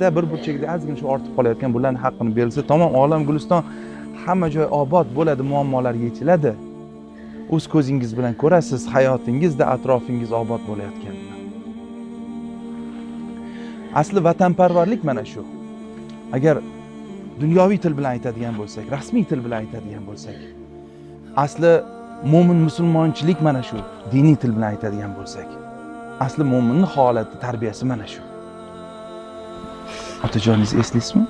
bir burchakda ozgina shu ortib qolayotgan bularning haqqini berilsa tamom olam guliston hamma joy obod bo'ladi, muammolar yechiladi. O'z ko'zingiz bilan ko'rasiz hayotingizda atrofingiz obod bo'layotganini. Asli vatanparvarlik mana shu. Agar dunyoviy til bilan aytadigan bo'lsak, rasmiy til bilan aytadigan bo'lsak, asli mo'min musulmonchilik mana shu, diniy til bilan aytadigan bo'lsak, asli mo'minning holati, tarbiyasi mana shu. Otajoningizni eslaysizmi?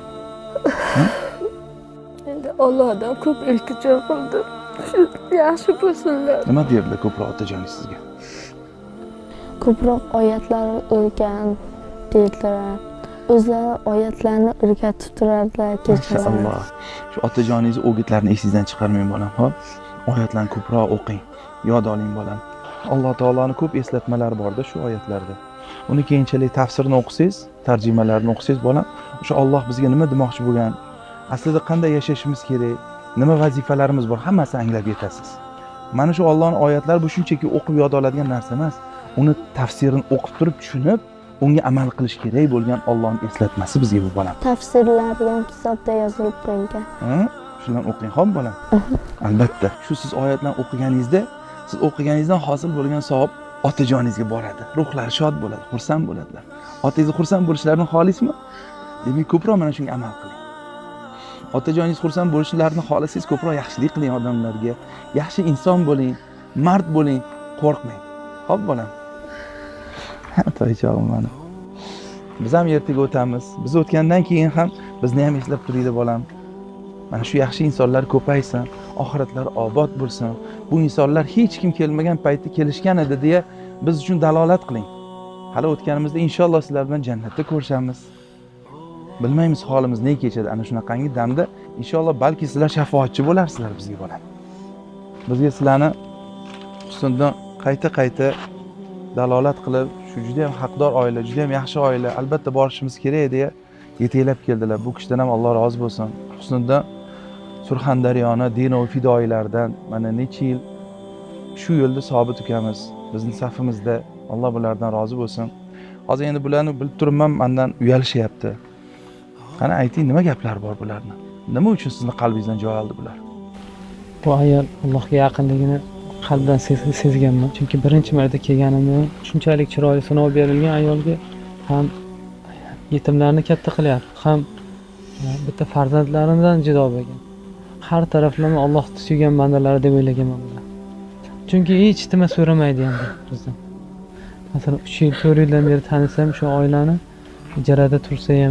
Endi Allohdan ko'p iltijo qildim. Shu yaxshi bo'lsinlar. Nima derdi ko'proq otajoningiz sizga? Ko'proq oyatlarni o'rgan deydilar. O'zlari oyatlarni o'rgatib turardilar kechasi. Alloh. Shu otajoningiz o'gitlarni esingizdan chiqarmang bolam, xo'p? Oyatlarni ko'proq o'qing, yod oling bolam. Alloh taoloning ko'p eslatmalari borda shu oyatlarda. Uni keyinchalik tafsirini o'qisangiz, tarjimalarini o'qisangiz bolam, o'sha Alloh bizga nima demoqchi bo'lgan, aslida qanday yashashimiz kerak, nima vazifalarimiz bor, hammasini anglab yetasiz. Mana shu Allohning oyatlari bu shunchaki o'qib yod oladigan narsa emas. Uni tafsirini o'qib turib tushunib, unga amal qilish kerak bo'lgan Allohning eslatmasi bizga bu bolam. Tafsirlari ham kitobda yozilib qo'yilgan. Shularni o'qing, xo'p bolam? Albatta. Shu siz oyatlarni o'qiganingizda, siz o'qiganingizdan hosil bo'lgan savob otajoningizga boradi. Ruhlari shod bo'ladi, xursand bo'ladilar. Otangizni xursand bo'lishlarini xohlaysizmi? Demak, ko'proq mana shunga amal qiling. Otajoningiz xursand bo'lishlarini xohlasangiz, ko'proq yaxshilik qiling odamlarga. Yaxshi inson bo'ling, mard bo'ling, qo'rqmang. Xo'p bolam? Toychog'im mana. Biz ham ertaga o'tamiz. Biz o'tgandan keyin ham bizni ham eslab turaydi bolam. Mana shu yaxshi insonlar ko'paysin, oxiratlari obod bo'lsin. Bu insonlar hech kim kelmagan paytda kelishgan edi deya biz uchun dalolat qiling. Hali o'tganimizda inshaalloh sizlar bilan jannatda ko'rishamiz. Bilmaymiz holimiz ne kechadi. Ana shunaqangi damda inshaalloh balki sizlar shafoatchi bo'larsizlar bizga bolam. Bizga sizlarni Husniddin qayta dalolat qilib, shu juda ham haqdor oila, juda ham yaxshi oila, albatta borishimiz kerak deya yetaklab keldilar. Bu kishidan ham Alloh rozi bo'lsin. Husniddin Surxondaryoni Dinov fidoyilaridan mana necha yil shu yo'lda sobit ukamiz bizning safimizda. Alloh bulardan rozi bo'lsin. Hozir endi bularni bilib turibman, mendan uyalishyapti. Qani ayting, nima gaplar bor bularni? Nima uchun sizni qalbingizdan joy oldi bular? Bu ayol Allohga yaqinligini qalbdan sezganman. Chunki birinchi marta kelganimda shunchalik chiroyli sinov berilgan ayolga ham yetimlarni katta qilyapti, ham bitta farzandlarimdan judo bo'lgan. Har taraflama Alloh suygan bandalari deb o'ylaganman bular. Chunki hech nima so'ramaydi endi bizdan. Masalan, 3 yil, 4 yildan beri tanisam shu oilani ijarada tursa ham